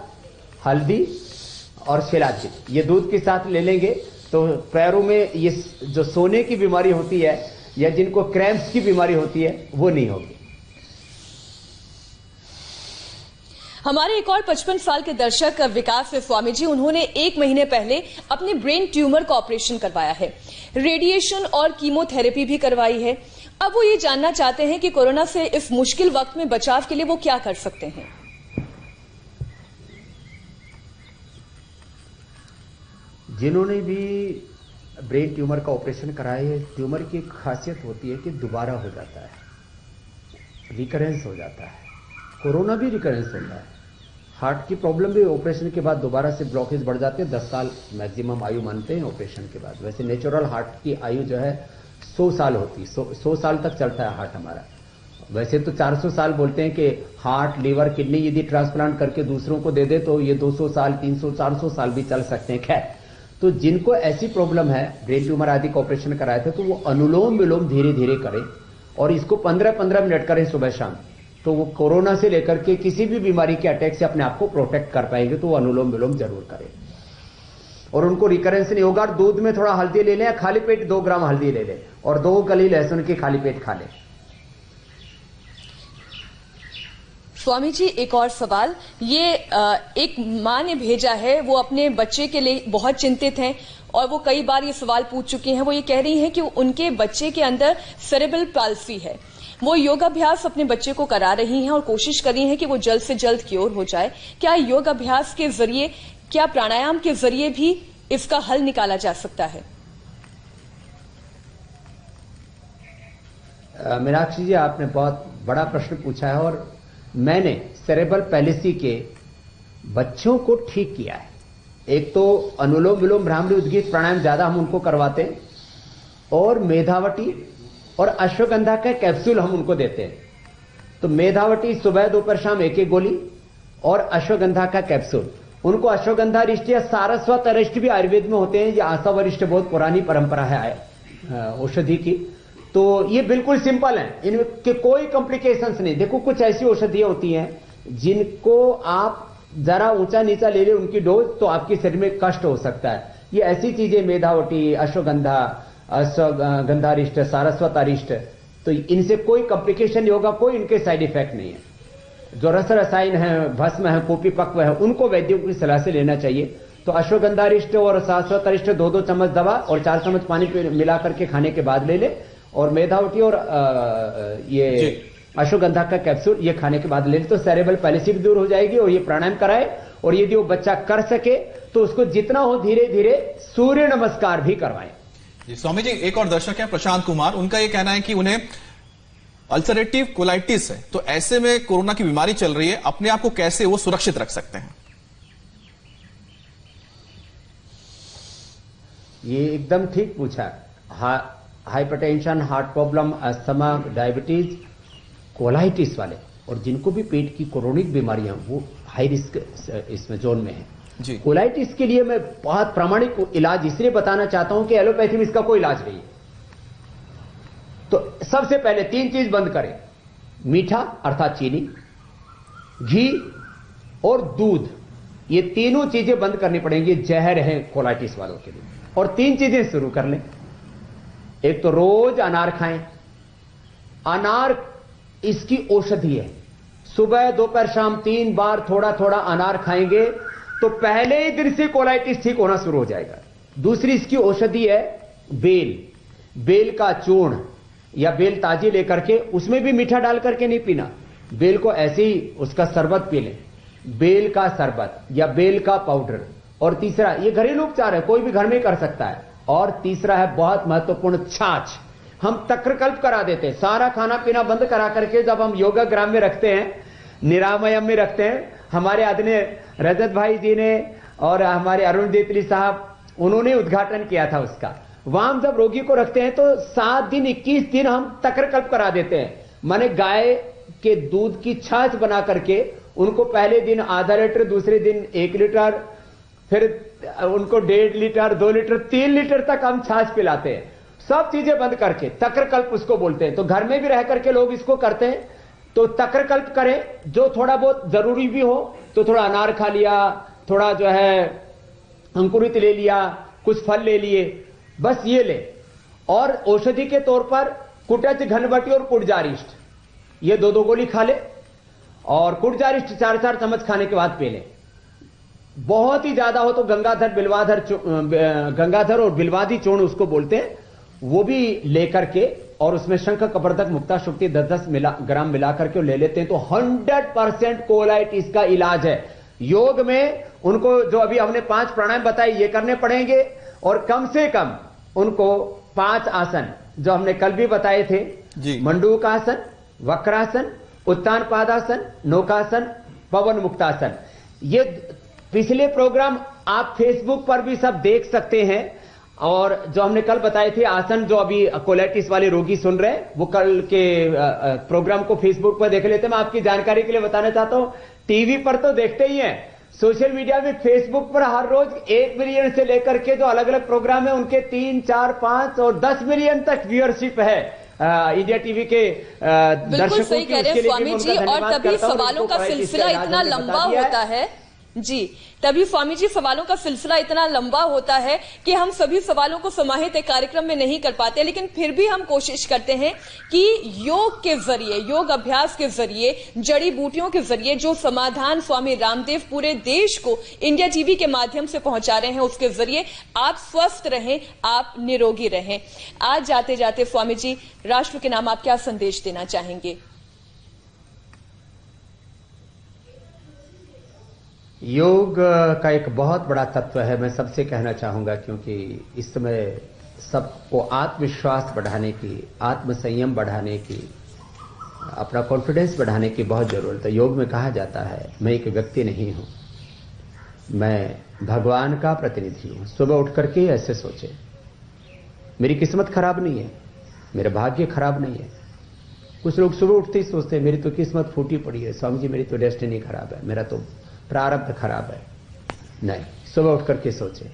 हल्दी और शिलाजीत ये दूध के साथ ले लेंगे तो पैरों में ये जो सोने की बीमारी होती है या जिनको क्रैम्प्स की बीमारी होती है वो नहीं होगी। हमारे एक और 55 साल के दर्शक विकास स्वामी जी, उन्होंने 1 महीने पहले अपने ब्रेन ट्यूमर का ऑपरेशन करवाया है, रेडिएशन और कीमोथेरेपी भी करवाई है। अब वो ये जानना चाहते हैं कि कोरोना से इस मुश्किल वक्त में बचाव के लिए वो क्या कर सकते हैं। जिन्होंने भी ब्रेन ट्यूमर का ऑपरेशन कराया है, ट्यूमर की एक खासियत होती है कि दोबारा हो जाता है, रिकरेंस हो जाता है। कोरोना भी रिकरेंस होता है। हार्ट की प्रॉब्लम भी ऑपरेशन के बाद दोबारा से ब्लॉकेज बढ़ जाते हैं। 10 साल मैक्सिमम आयु मानते हैं ऑपरेशन के बाद। वैसे नेचुरल हार्ट की आयु जो है 100 साल होती है, 100 साल तक चलता है हार्ट हमारा। वैसे तो 400 साल बोलते हैं कि हार्ट, लीवर, किडनी यदि ट्रांसप्लांट करके दूसरों को दे दे तो ये 200 साल, 300, 400 साल भी चल सकते हैं। खैर, तो जिनको ऐसी प्रॉब्लम है, ब्रेन ट्यूमर आदि का ऑपरेशन कराए थे, तो वो अनुलोम विलोम धीरे धीरे करें और इसको 15-15 मिनट करें सुबह शाम। तो वो कोरोना से लेकर के किसी भी बीमारी के अटैक से अपने आप को प्रोटेक्ट कर पाएंगे। तो वो अनुलोम विलोम जरूर करें और उनको रिकरेंस नहीं होगा। दूध में थोड़ा हल्दी ले लें या खाली पेट 2 ग्राम हल्दी ले लें और 2 कली लहसुन की खाली पेट खा लें। स्वामी जी, एक और सवाल, ये एक मां ने भेजा है, वो अपने बच्चे के लिए बहुत चिंतित हैं और वो कई बार ये सवाल पूछ चुकी हैं। वो ये कह रही हैं कि उनके बच्चे के अंदर सेरेब्रल पाल्सी है। वो योगाभ्यास अपने बच्चे को करा रही हैं और कोशिश कर रही हैं कि वो जल्द से जल्द क्योर हो जाए। क्या योगाभ्यास के जरिए, क्या प्राणायाम के जरिए भी इसका हल निकाला जा सकता है? मीनाक्षी जी, आपने बहुत बड़ा प्रश्न पूछा है और मैंने सेरेब्रल पैलिसी के बच्चों को ठीक किया है। एक तो अनुलोम विलोम, भ्रामरी, उद्गीत, प्राणायाम ज्यादा हम उनको करवाते हैं और मेधावटी और अश्वगंधा का कैप्सूल हम उनको देते हैं। तो मेधावटी सुबह, दोपहर, शाम 1-1 गोली और अश्वगंधा का कैप्सूल। उनको अश्वगंधा अरिष्ट या सारस्वत अरिष्ट भी आयुर्वेद में होते हैं। ये आशा वरिष्ठ बहुत पुरानी परंपरा है औषधि की। तो ये बिल्कुल सिंपल है, इनके कोई कॉम्प्लिकेशंस नहीं। देखो, कुछ ऐसी औषधियां होती हैं जिनको आप जरा ऊंचा नीचा ले ले उनकी डोज तो आपके शरीर में कष्ट हो सकता है। ये ऐसी चीजें मेधावटी, अश्वगंधारिष्ट, सारस्वतारिष्ट, तो इनसे कोई कॉम्प्लिकेशन नहीं होगा, कोई इनके साइड इफेक्ट नहीं है। जो रस रसायन है, भस्म है, पोपीपक्व है, उनको वैद्यों की सलाह से लेना चाहिए। तो अश्वगंधारिष्ट और सारस्वतारिष्ट 2-2 चम्मच दवा और 4 चम्मच पानी मिला करके खाने के बाद ले ले, और मेधावटी और ये अश्वगंधा का कैप्सूल ये खाने के बाद ले ले, तो सेरेब्रल पैलिसी भी दूर हो जाएगी। और ये प्राणायाम कराए, और यदि वो बच्चा कर सके तो उसको जितना हो धीरे धीरे सूर्य नमस्कार भी करवाएं। जी स्वामी जी, एक और दर्शक है प्रशांत कुमार, उनका ये कहना है कि उन्हें अल्सरेटिव कोलाइटिस है, तो ऐसे में कोरोना की बीमारी चल रही है, अपने आप को कैसे वो सुरक्षित रख सकते हैं? ये एकदम ठीक पूछा। Hypertension, heart problem, asthma, diabetes, colitis वाले और जिनको भी पेट की क्रोनिक बीमारियां, वो हाई रिस्क इसमें जोन में है जी। कोलाइटिस के लिए मैं बहुत प्रामाणिक इलाज इसलिए बताना चाहता हूं कि एलोपैथी में इसका कोई इलाज नहीं है। तो सबसे पहले 3 चीज बंद करें, मीठा अर्थात चीनी, घी और दूध, ये तीनों चीजें बंद करनी पड़ेंगी, जहर है कोलाइटिस वालों के लिए। और 3 चीजें शुरू कर लें। एक तो रोज अनार खाएं। अनार इसकी औषधि है, सुबह दोपहर शाम 3 बार थोड़ा थोड़ा अनार खाएंगे तो पहले ही दिन से कोलाइटिस ठीक होना शुरू हो जाएगा। दूसरी इसकी औषधि है बेल। बेल का चूर्ण या बेल ताजी लेकर के, उसमें भी मीठा डाल करके नहीं पीना, बेल को ऐसे ही उसका शरबत पी लें, बेल का शरबत या बेल का पाउडर। और तीसरा, ये घरेलू उपचार है, कोई भी घर में कर सकता है। और तीसरा है बहुत महत्वपूर्ण, छाछ। हम तक्रकल्प करा देते हैं, सारा खाना पीना बंद करा करके जब हम योगा ग्राम में रखते हैं, निरामयम में रखते हैं, हमारे आदरणीय रजत भाई जी ने और हमारे अरुण जेतली साहब, उन्होंने उद्घाटन किया था उसका। वहां हम जब रोगी को रखते हैं तो 7 दिन 21 दिन हम तक्रकल्प करा देते हैं, माने गाय के दूध की छाछ बना करके उनको पहले दिन आधा लीटर, दूसरे दिन 1 लीटर, फिर उनको 1.5 लीटर, 2 लीटर, 3 लीटर तक हम छाछ पिलाते हैं। सब चीजें बंद करके, तक्रकल्प उसको बोलते हैं। तो घर में भी रह करके लोग इसको करते हैं, तो तक्रकल्प करें। जो थोड़ा बहुत जरूरी भी हो तो थोड़ा अनार खा लिया, थोड़ा जो है अंकुरित ले लिया, कुछ फल ले लिए, बस ये ले। और औषधि के तौर पर कुटच, घनवटी और कुटजारिष्ट, ये 2-2 गोली खा ले। और कुटजारिष्ट 4-4 चम्मच खाने के बाद पी ले। बहुत ही ज्यादा हो तो गंगाधर और बिलवादी चूर्ण उसको बोलते हैं, वो भी लेकर के, और उसमें शंख, कबरदक, मुक्ता शुक्ति 10-10 ग्राम मिला करके ले लेते हैं तो 100% कोलाइटिस का इलाज है। योग में उनको जो अभी हमने 5 प्राणायाम बताए ये करने पड़ेंगे, और कम से कम उनको 5 आसन जो हमने कल भी बताए थे, मंडूकासन, वक्रासन, उत्तान पादासन, नौकासन, पवन मुक्तासन। ये पिछले प्रोग्राम आप फेसबुक पर भी सब देख सकते हैं। और जो हमने कल बताए थे आसन, जो अभी कोलाइटिस वाले रोगी सुन रहे हैं, वो कल के प्रोग्राम को फेसबुक पर देख लेते हैं। मैं आपकी जानकारी के लिए बताना चाहता हूं, टीवी पर तो देखते ही हैं, सोशल मीडिया में, फेसबुक पर हर रोज 1 मिलियन से लेकर के जो अलग अलग प्रोग्राम है उनके 3, 4, 5 और 10 मिलियन तक व्यूअरशिप है इंडिया टीवी के बिल्कुल सही कह रहे हैं स्वामी जी। और तभी सवालों का सिलसिला इतना लंबा होता है जी, तभी स्वामी जी सवालों का सिलसिला इतना लंबा होता है कि हम सभी सवालों को समाहित एक कार्यक्रम में नहीं कर पाते, लेकिन फिर भी हम कोशिश करते हैं कि योग के जरिए, योग अभ्यास के जरिए, जड़ी बूटियों के जरिए जो समाधान स्वामी रामदेव पूरे देश को इंडिया टीवी के माध्यम से पहुंचा रहे हैं, उसके जरिए आप स्वस्थ रहें, आप निरोगी रहें। आज जाते जाते स्वामी जी, राष्ट्र के नाम आप क्या संदेश देना चाहेंगे? योग का एक बहुत बड़ा तत्व है, मैं सबसे कहना चाहूंगा, क्योंकि इस समय सबको आत्मविश्वास बढ़ाने की, आत्मसंयम बढ़ाने की, अपना कॉन्फिडेंस बढ़ाने की बहुत जरूरत है। योग में कहा जाता है, मैं एक व्यक्ति नहीं हूं, मैं भगवान का प्रतिनिधि हूं। सुबह उठ करके ऐसे सोचे, मेरी किस्मत खराब नहीं है, मेरा भाग्य खराब नहीं है। कुछ लोग सुबह उठते ही सोचते हैं मेरी तो किस्मत फूटी पड़ी है, स्वामी जी मेरी तो डेस्टिनी खराब है, मेरा तो प्रारब्ध खराब है। नहीं, सुबह उठ करके सोचे,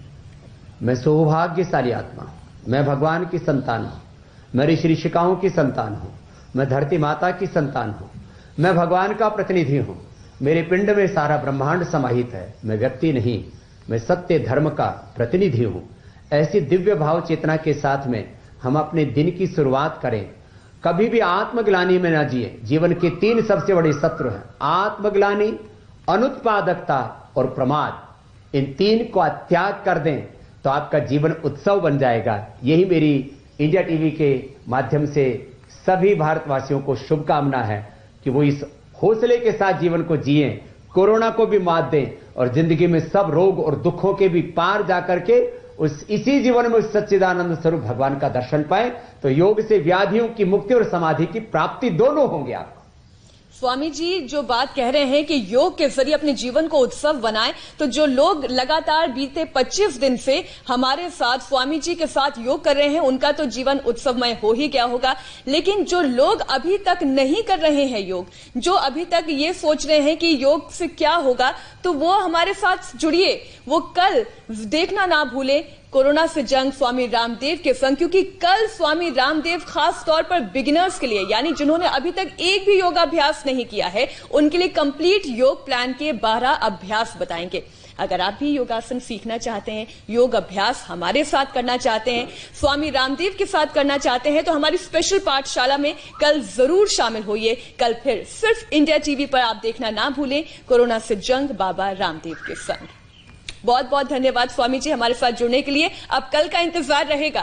मैं सौभाग्यशाली आत्मा हूं, मैं भगवान की संतान हूं, मैं ऋषि ऋषिकाओं की संतान हूं, मैं धरती माता की संतान हूं, मैं भगवान का प्रतिनिधि हूं, मेरे पिंड में सारा ब्रह्मांड समाहित है। मैं व्यक्ति नहीं, मैं सत्य धर्म का प्रतिनिधि हूं। ऐसी दिव्य भाव चेतना के साथ में हम अपने दिन की शुरुआत करें। कभी भी आत्मग्लानि में ना जिए। जीवन के 3 सबसे बड़े शत्रु हैं, आत्मग्लानि, अनुत्पादकता और प्रमाद। इन 3 को त्याग कर दें तो आपका जीवन उत्सव बन जाएगा। यही मेरी इंडिया टीवी के माध्यम से सभी भारतवासियों को शुभकामना है कि वो इस हौसले के साथ जीवन को जिएं, कोरोना को भी मात दें और जिंदगी में सब रोग और दुखों के भी पार जाकर के इसी जीवन में उस सच्चिदानंद स्वरूप भगवान का दर्शन पाए तो योग से व्याधियों की मुक्ति और समाधि की प्राप्ति दोनों होंगे आपको। स्वामी जी जो बात कह रहे हैं कि योग के जरिए अपने जीवन को उत्सव बनाएं, तो जो लोग लगातार बीते 25 दिन से हमारे साथ स्वामी जी के साथ योग कर रहे हैं उनका तो जीवन उत्सवमय हो ही गया होगा। लेकिन जो लोग अभी तक नहीं कर रहे हैं योग, जो अभी तक ये सोच रहे हैं कि योग से क्या होगा, तो वो हमारे साथ जुड़िए। वो कल देखना ना भूलें कोरोना से जंग स्वामी रामदेव के संग, क्योंकि कल स्वामी रामदेव खास तौर पर बिगिनर्स के लिए, यानी जिन्होंने अभी तक एक भी योगाभ्यास नहीं किया है, उनके लिए कंप्लीट योग प्लान के 12 अभ्यास बताएंगे। अगर आप भी योगासन सीखना चाहते हैं, योग अभ्यास हमारे साथ करना चाहते हैं, स्वामी रामदेव के साथ करना चाहते हैं, तो हमारी स्पेशल पाठशाला में कल जरूर शामिल होइए। कल फिर सिर्फ इंडिया टीवी पर आप देखना ना भूलें कोरोना से जंग बाबा रामदेव के संग। बहुत बहुत धन्यवाद स्वामी जी हमारे साथ जुड़ने के लिए। अब कल का इंतजार रहेगा।